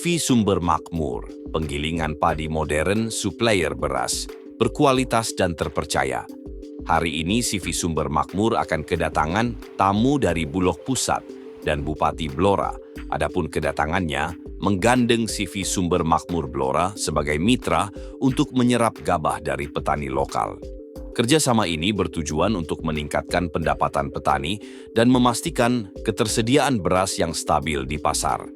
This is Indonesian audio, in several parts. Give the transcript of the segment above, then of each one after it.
CV Sumber Makmur, penggilingan padi modern, supplier beras, berkualitas dan terpercaya. Hari ini CV Sumber Makmur akan kedatangan tamu dari Bulog Pusat dan Bupati Blora. Adapun kedatangannya menggandeng CV Sumber Makmur Blora sebagai mitra untuk menyerap gabah dari petani lokal. Kerjasama ini bertujuan untuk meningkatkan pendapatan petani dan memastikan ketersediaan beras yang stabil di pasar.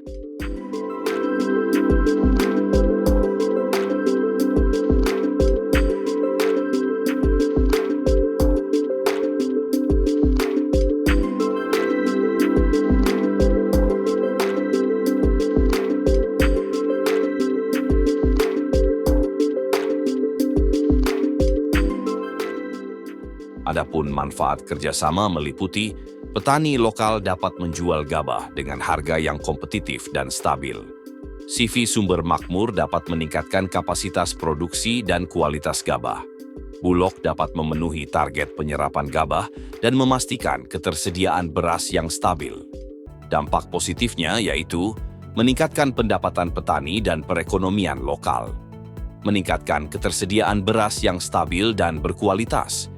Adapun manfaat kerjasama meliputi petani lokal dapat menjual gabah dengan harga yang kompetitif dan stabil. CV Sumber Makmur dapat meningkatkan kapasitas produksi dan kualitas gabah. Bulog dapat memenuhi target penyerapan gabah dan memastikan ketersediaan beras yang stabil. Dampak positifnya yaitu meningkatkan pendapatan petani dan perekonomian lokal, meningkatkan ketersediaan beras yang stabil dan berkualitas,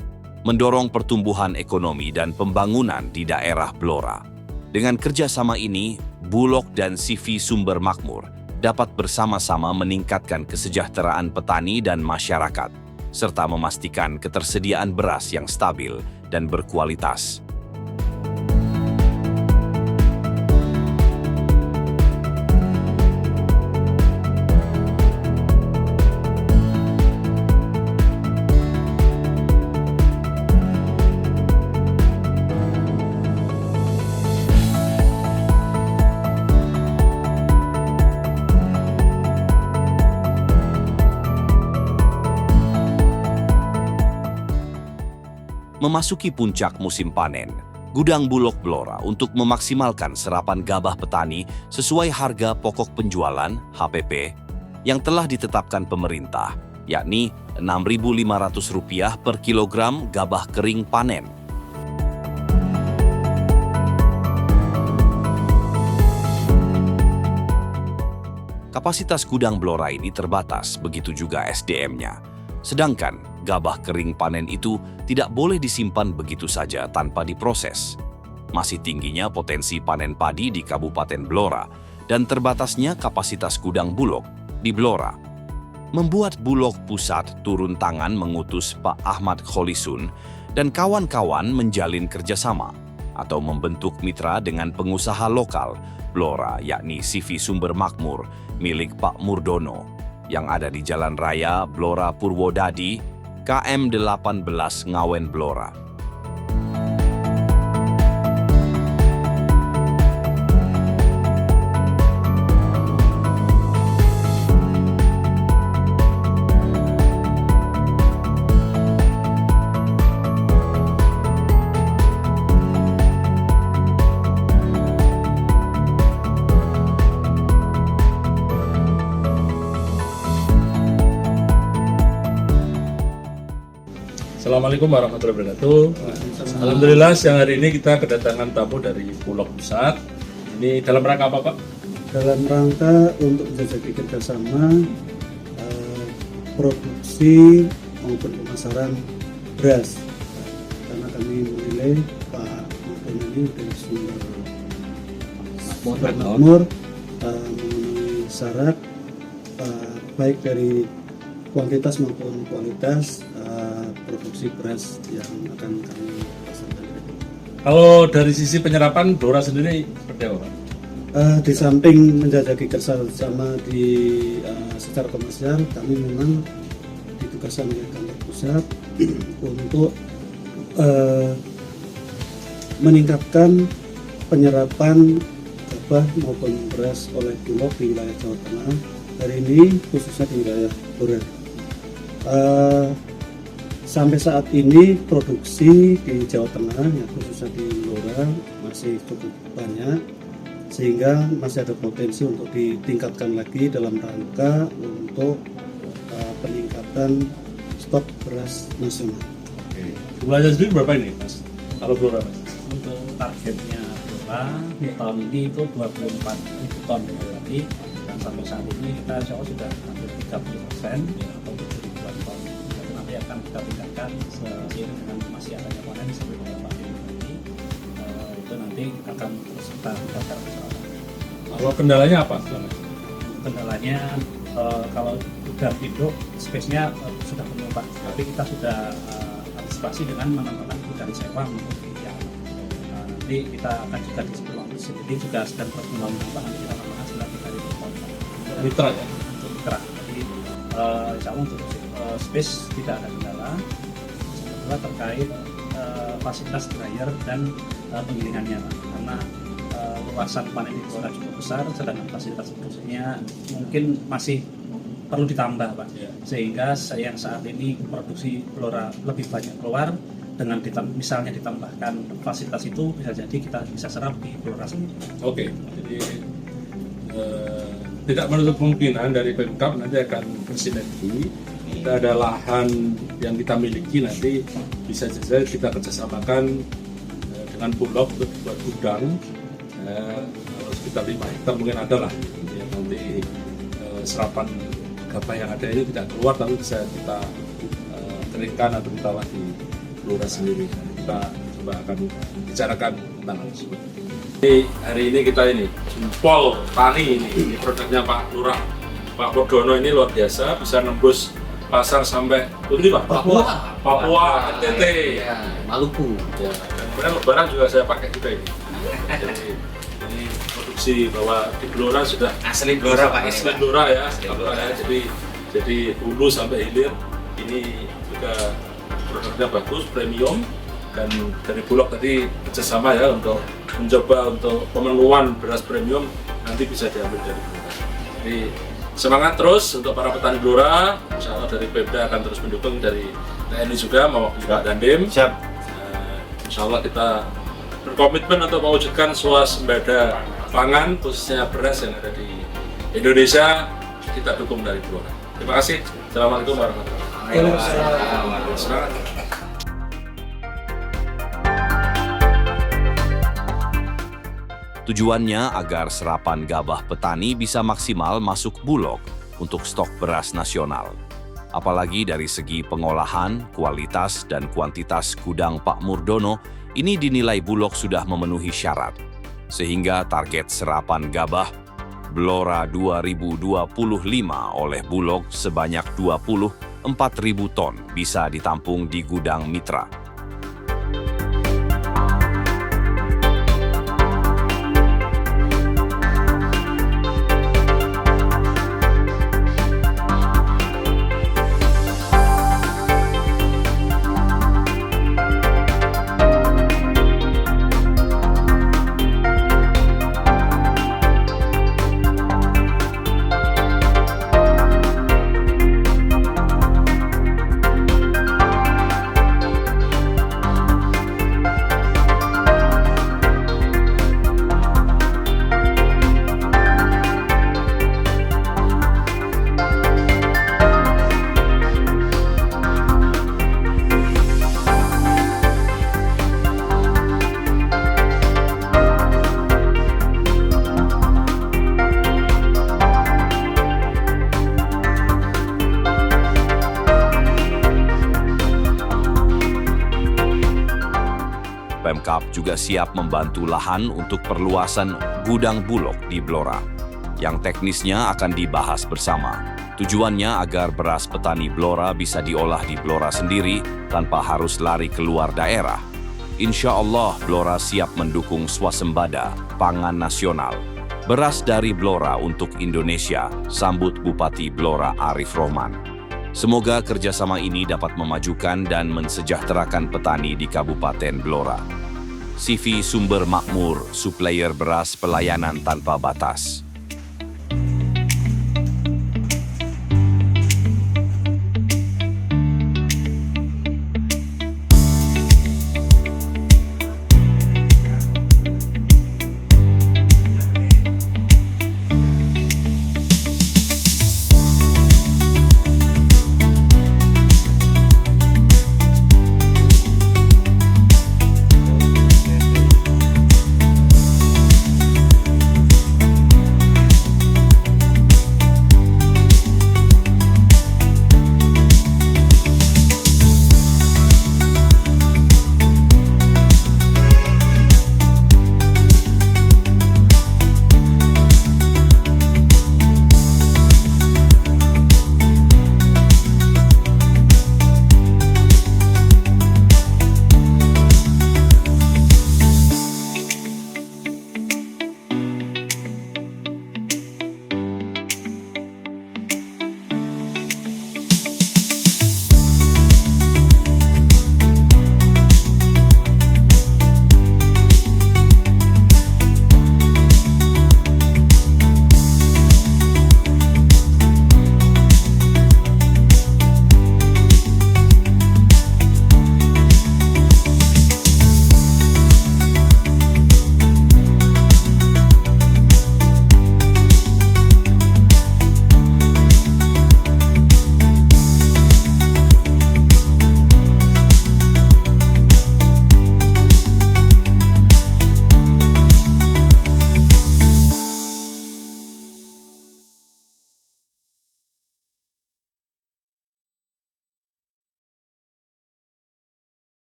mendorong pertumbuhan ekonomi dan pembangunan di daerah Blora. Dengan kerjasama ini, Bulog dan CV Sumber Makmur dapat bersama-sama meningkatkan kesejahteraan petani dan masyarakat, serta memastikan ketersediaan beras yang stabil dan berkualitas. Memasuki puncak musim panen, gudang Bulog Blora untuk memaksimalkan serapan gabah petani sesuai harga pokok penjualan (HPP) yang telah ditetapkan pemerintah, yakni Rp6.500 per kilogram gabah kering panen. Kapasitas gudang Blora ini terbatas, begitu juga SDM-nya. Sedangkan gabah kering panen itu tidak boleh disimpan begitu saja tanpa diproses. Masih tingginya potensi panen padi di Kabupaten Blora dan terbatasnya kapasitas gudang Bulog di Blora membuat Bulog Pusat turun tangan mengutus Pak Ahmad Kholisun dan kawan-kawan menjalin kerjasama atau membentuk mitra dengan pengusaha lokal Blora, yakni CV Sumber Makmur milik Pak Murdono yang ada di Jalan Raya Blora Purwodadi, KM 18 Ngawen Blora. Assalamualaikum warahmatullahi wabarakatuh. Alhamdulillah siang hari ini kita kedatangan tamu dari Bulog Pusat. Ini dalam rangka apa, Pak? Dalam rangka untuk menjajaki kerjasama produksi maupun pemasaran beras. Karena kami menilai Pak Murdono ini dari Sumber Makmur memenuhi syarat baik dari kuantitas maupun kualitas produksi beras yang akan kami pasarkan. Kalau dari sisi penyerapan Blora sendiri seperti apa, Pak? Di samping menjajaki kerjasama secara komersial, kami memang ditugaskan oleh kantor pusat untuk meningkatkan penyerapan gabah maupun beras oleh Bulog di wilayah Jawa Tengah. Hari ini khususnya di wilayah Blora. Sampai saat ini produksi di Jawa Tengah, ya khususnya di Blora, masih cukup banyak, sehingga masih ada potensi untuk ditingkatkan lagi dalam rangka untuk peningkatan stok beras nasional. Oke. Jumlahnya sendiri berapa ini, Mas? Kalau Blora, Mas? Untuk targetnya Blora tahun ini itu 24.000 ton, berarti sampai saat ini kita insya Allah sudah hampir 30% atau 7.000 ton. Itu nanti akan kita tingkatkan seiring dengan masih adanya panen sampai dengan panen nanti. Itu nanti akan terus kita tingkatkan. Kalau kendalanya apa selama ini? Kendalanya kalau udang induk space-nya sudah penuh Pak, tapi kita sudah antisipasi dengan menambahkan udang sewang untuk yang nanti kita akan juga di sebelum ini juga sedang terus membangun nanti kita tambahkan 93.000 ton Mitra ya? untuk mitra. Jadi insya Allah untuk space tidak ada kendala. Kedua terkait fasilitas dryer dan penggilingannya Pak, karena luasan panen di Blora cukup besar, sedangkan fasilitas produksinya mungkin masih perlu ditambah Pak. Sehingga yang saat ini produksi Blora lebih banyak keluar, dengan misalnya ditambahkan fasilitas itu bisa jadi kita bisa serap di Blora sendiri. Oke, jadi tidak menutup kemungkinan dari Pemkab nanti akan bersinergi. Kita ada lahan yang kita miliki, nanti bisa saja kita kerjasamakan dengan Bulog untuk buat gudang. Kalau sekitar 5 hektar mungkin ada lah ya, nanti serapan gabah yang ada ini tidak keluar tapi bisa kita keringkan atau kita olah di Blora sendiri. Kita coba akan bicarakan tentang hal tersebut. Hari ini kita jempol tani ini produknya Pak Lurah Pak Purdono ini luar biasa, bisa nembus pasar sampai Papua, NTT, ya, Maluku. Ya, dan kemudian lebaran juga saya pakai juga ini. Jadi ini produksi bahwa di Blora sudah Asli Blora Pak. asli Blora ya, jadi hulu sampai hilir ini juga produknya bagus, premium, dan dari Bulog tadi kerjasama ya untuk mencoba untuk pemenuhan beras premium nanti bisa diambil dari Blora. Jadi semangat terus untuk para petani Blora, insya Allah dari Pemda akan terus mendukung, dari TNI juga mewakili Pak Dandim. Siap. Insya Allah kita berkomitmen untuk mewujudkan swasembada pangan khususnya beras yang ada di Indonesia, kita dukung dari Blora. Terima kasih. Assalamualaikum warahmatullahi wabarakatuh. Semangat. Tujuannya agar serapan gabah petani bisa maksimal masuk Bulog untuk stok beras nasional. Apalagi dari segi pengolahan, kualitas, dan kuantitas gudang Pak Murdono, ini dinilai Bulog sudah memenuhi syarat. Sehingga target serapan gabah Blora 2025 oleh Bulog sebanyak 24.000 ton bisa ditampung di gudang mitra. Pemkab juga siap membantu lahan untuk perluasan gudang Bulog di Blora, yang teknisnya akan dibahas bersama. Tujuannya agar beras petani Blora bisa diolah di Blora sendiri tanpa harus lari keluar daerah. Insya Allah Blora siap mendukung swasembada pangan nasional. Beras dari Blora untuk Indonesia, sambut Bupati Blora Arif Rohman. Semoga kerjasama ini dapat memajukan dan mensejahterakan petani di Kabupaten Blora. CV Sumber Makmur, supplier beras pelayanan tanpa batas.